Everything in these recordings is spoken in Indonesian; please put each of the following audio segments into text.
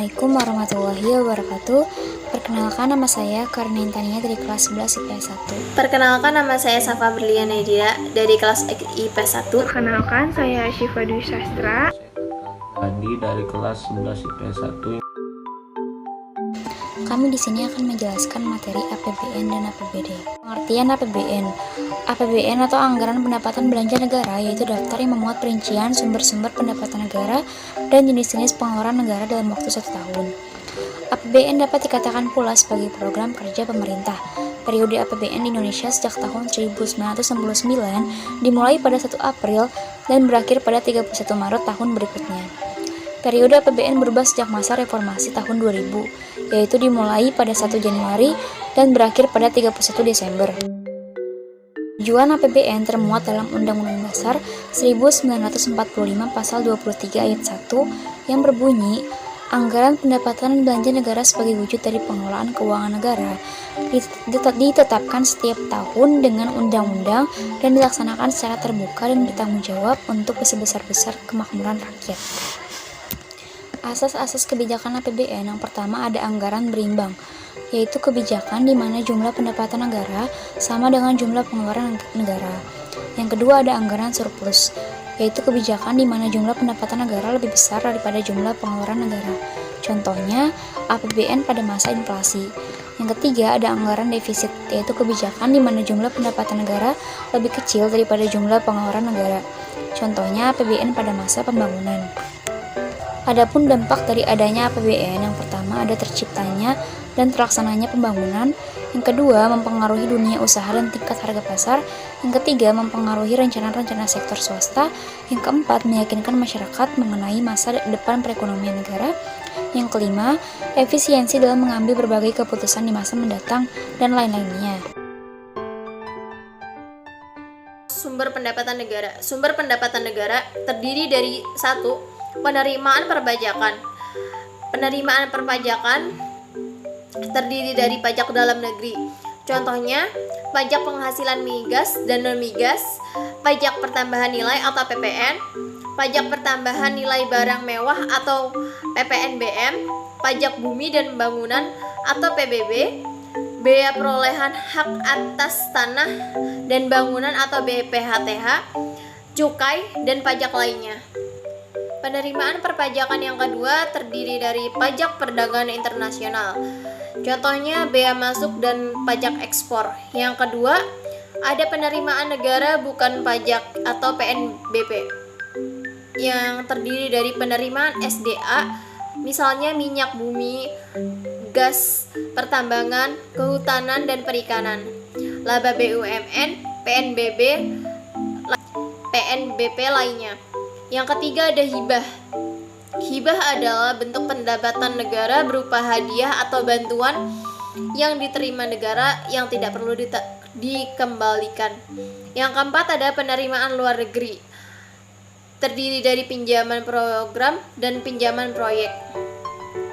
Assalamualaikum warahmatullahi wabarakatuh. Perkenalkan, nama saya Karina Intania dari kelas 11 IPS 1. Perkenalkan, nama saya Safa Berlian Nadia dari kelas IPS 1. Perkenalkan, saya Syifa Dwi Sastra. Adi dari kelas 11 IPS 1. Kami di sini akan menjelaskan materi APBN dan APBD. Pengertian APBN. APBN atau Anggaran Pendapatan Belanja Negara yaitu daftar yang memuat perincian sumber-sumber pendapatan negara dan jenis-jenis pengeluaran negara dalam waktu 1 tahun. APBN dapat dikatakan pula sebagai program kerja pemerintah. Periode APBN di Indonesia sejak tahun 1999 dimulai pada 1 April dan berakhir pada 31 Maret tahun berikutnya. Periode APBN berubah sejak masa reformasi tahun 2000, yaitu dimulai pada 1 Januari dan berakhir pada 31 Desember. Tujuan APBN termuat dalam Undang-Undang Dasar 1945 Pasal 23 Ayat 1 yang berbunyi, Anggaran pendapatan belanja negara sebagai wujud dari pengelolaan keuangan negara ditetapkan setiap tahun dengan undang-undang dan dilaksanakan secara terbuka dan bertanggung jawab untuk sebesar-besar kemakmuran rakyat. Asas-asas kebijakan APBN. Yang pertama ada anggaran berimbang, yaitu kebijakan di mana jumlah pendapatan negara sama dengan jumlah pengeluaran negara. Yang kedua ada anggaran surplus, yaitu kebijakan di mana jumlah pendapatan negara lebih besar daripada jumlah pengeluaran negara. Contohnya APBN pada masa inflasi. Yang ketiga ada anggaran defisit, yaitu kebijakan di mana jumlah pendapatan negara lebih kecil daripada jumlah pengeluaran negara. Contohnya APBN pada masa pembangunan. Adapun dampak dari adanya APBN, yang pertama ada terciptanya dan terlaksananya pembangunan, yang kedua mempengaruhi dunia usaha dan tingkat harga pasar, yang ketiga mempengaruhi rencana-rencana sektor swasta, yang keempat meyakinkan masyarakat mengenai masa depan perekonomian negara, yang kelima efisiensi dalam mengambil berbagai keputusan di masa mendatang, dan lain-lainnya. Sumber pendapatan negara. Sumber pendapatan negara terdiri dari 1. Penerimaan perpajakan. Penerimaan perpajakan terdiri dari pajak dalam negeri. Contohnya, pajak penghasilan migas dan non-migas, pajak pertambahan nilai atau PPN, pajak pertambahan nilai barang mewah atau PPNBM, pajak bumi dan bangunan atau PBB, bea perolehan hak atas tanah dan bangunan atau BPHTH, cukai, dan pajak lainnya. Penerimaan perpajakan yang kedua terdiri dari pajak perdagangan internasional. Contohnya bea masuk dan pajak ekspor. Yang kedua, ada penerimaan negara bukan pajak atau PNBP yang terdiri dari penerimaan SDA, misalnya minyak bumi, gas, pertambangan, kehutanan dan perikanan, laba BUMN, PNBP lainnya. Yang ketiga ada hibah. Hibah adalah bentuk pendapatan negara berupa hadiah atau bantuan yang diterima negara yang tidak perlu dikembalikan. Yang keempat ada penerimaan luar negeri. Terdiri dari pinjaman program dan pinjaman proyek.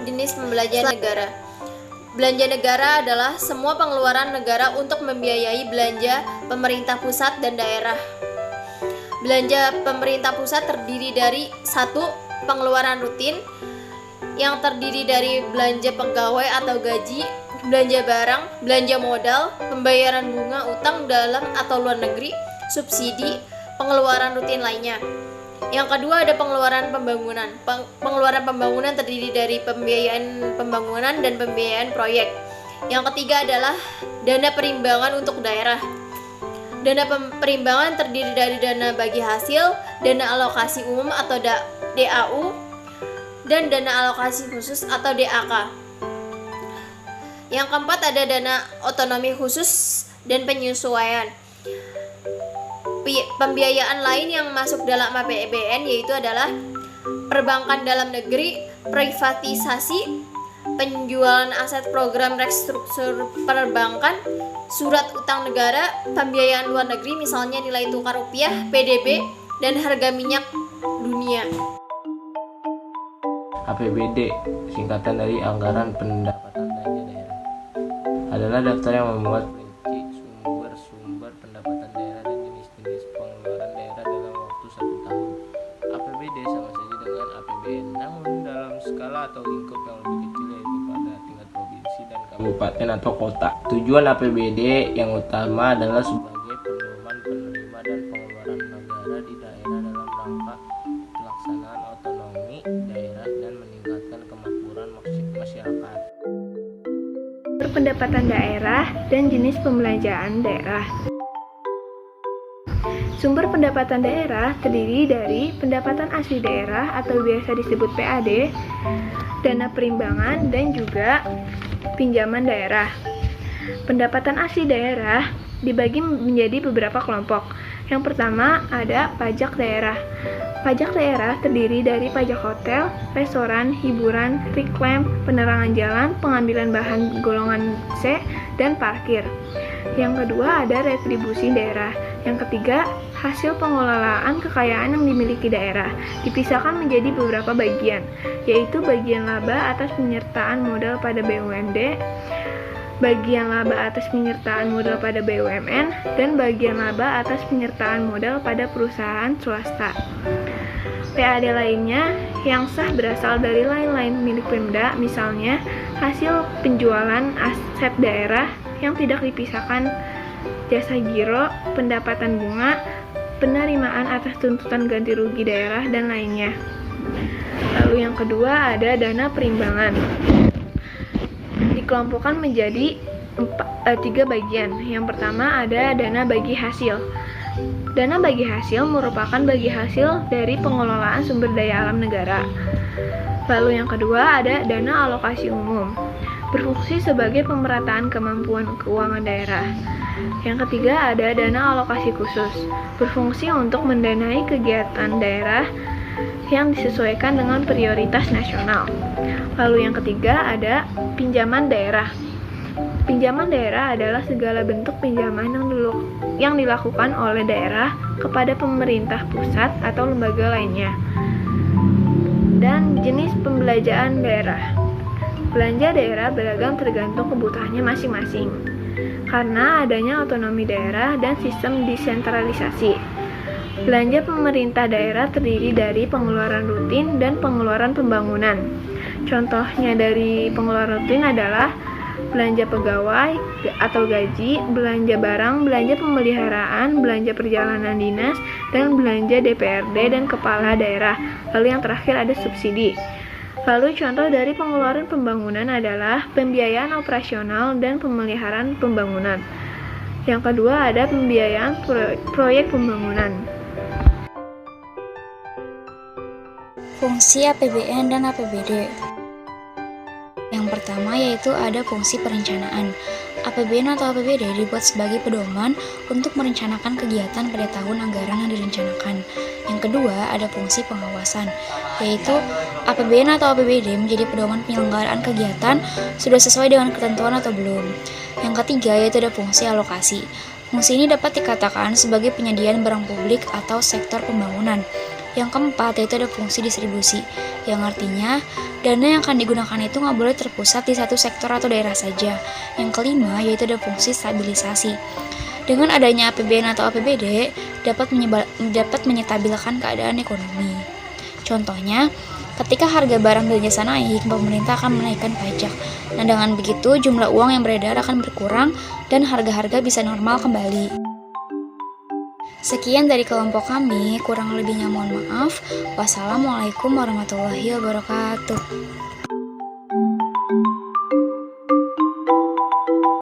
Jenis pembelanjaan negara. Belanja negara adalah semua pengeluaran negara untuk membiayai belanja pemerintah pusat dan daerah. Belanja pemerintah pusat terdiri dari 1. Pengeluaran rutin yang terdiri dari belanja pegawai atau gaji, belanja barang, belanja modal, pembayaran bunga utang dalam atau luar negeri, subsidi, pengeluaran rutin lainnya. Yang kedua ada pengeluaran pembangunan. Pengeluaran pembangunan terdiri dari pembiayaan pembangunan dan pembiayaan proyek. Yang ketiga adalah dana perimbangan untuk daerah. Dana perimbangan terdiri dari dana bagi hasil, dana alokasi umum atau DAU, dan dana alokasi khusus atau DAK. Yang keempat ada dana otonomi khusus dan penyesuaian. Pembiayaan lain yang masuk dalam APBN yaitu adalah perbankan dalam negeri, privatisasi, penjualan aset program restruktur perbankan, surat utang negara, pembiayaan luar negeri misalnya nilai tukar rupiah, PDB, dan harga minyak dunia. APBD, singkatan dari Anggaran Pendapatan Belanja Daerah, adalah daftar yang memuat rinci sumber-sumber pendapatan daerah dan jenis-jenis pengeluaran daerah dalam waktu 1 tahun. APBD sama saja dengan APBN, namun dalam skala atau lingkup yang lebih kabupaten atau kota. Tujuan APBD yang utama adalah sebagai pedoman penerima dan pengeluaran negara di daerah dalam rangka pelaksanaan otonomi daerah dan meningkatkan kemakmuran masyarakat. Pendapatan daerah dan jenis pembelanjaan daerah. Sumber pendapatan daerah terdiri dari pendapatan asli daerah atau biasa disebut PAD, dana perimbangan, dan juga pinjaman daerah. Pendapatan asli daerah dibagi menjadi beberapa kelompok. Yang pertama ada pajak daerah. Pajak daerah terdiri dari pajak hotel, restoran, hiburan, reklam, penerangan jalan, pengambilan bahan golongan C, dan parkir. Yang kedua ada retribusi daerah. Yang ketiga, hasil pengelolaan kekayaan yang dimiliki daerah dipisahkan menjadi beberapa bagian, yaitu bagian laba atas penyertaan modal pada BUMD, bagian laba atas penyertaan modal pada BUMN, dan bagian laba atas penyertaan modal pada perusahaan swasta. PAD lainnya yang sah berasal dari lain-lain milik Pemda, misalnya hasil penjualan aset daerah yang tidak dipisahkan, jasa giro, pendapatan bunga, penerimaan atas tuntutan ganti rugi daerah, dan lainnya. Lalu yang kedua ada dana perimbangan. Dikelompokkan menjadi 3 bagian. Yang pertama ada dana bagi hasil. Dana bagi hasil merupakan bagi hasil dari pengelolaan sumber daya alam negara. Lalu yang kedua ada dana alokasi umum, berfungsi sebagai pemerataan kemampuan keuangan daerah. Yang ketiga ada dana alokasi khusus, berfungsi untuk mendanai kegiatan daerah yang disesuaikan dengan prioritas nasional. Lalu yang ketiga ada pinjaman daerah. Pinjaman daerah adalah segala bentuk pinjaman yang dilakukan oleh daerah kepada pemerintah pusat atau lembaga lainnya. Dan jenis pembelanjaan daerah. Belanja daerah beragam tergantung kebutuhannya masing-masing, karena adanya otonomi daerah dan sistem desentralisasi. Belanja pemerintah daerah terdiri dari pengeluaran rutin dan pengeluaran pembangunan. Contohnya dari pengeluaran rutin adalah belanja pegawai atau gaji, belanja barang, belanja pemeliharaan, belanja perjalanan dinas, dan belanja DPRD dan kepala daerah. Lalu yang terakhir ada subsidi. Lalu contoh dari pengeluaran pembangunan adalah pembiayaan operasional dan pemeliharaan pembangunan. Yang kedua ada pembiayaan proyek pembangunan. Fungsi APBN dan APBD. Yang pertama yaitu ada fungsi perencanaan. APBN atau APBD dibuat sebagai pedoman untuk merencanakan kegiatan pada tahun anggaran yang direncanakan. Yang kedua ada fungsi pengawasan, yaitu APBN atau APBD menjadi pedoman penyelenggaraan kegiatan sudah sesuai dengan ketentuan atau belum. Yang ketiga yaitu ada fungsi alokasi. Fungsi ini dapat dikatakan sebagai penyediaan barang publik atau sektor pembangunan. Yang keempat yaitu ada fungsi distribusi, yang artinya dana yang akan digunakan itu nggak boleh terpusat di satu sektor atau daerah saja. Yang kelima yaitu ada fungsi stabilisasi. Dengan adanya APBN atau APBD dapat menyetabilkan keadaan ekonomi. Contohnya, ketika harga barang dan jasa naik, pemerintah akan menaikkan pajak. Nah, dengan begitu jumlah uang yang beredar akan berkurang dan harga-harga bisa normal kembali. Sekian dari kelompok kami, kurang lebihnya mohon maaf. Wassalamualaikum warahmatullahi wabarakatuh.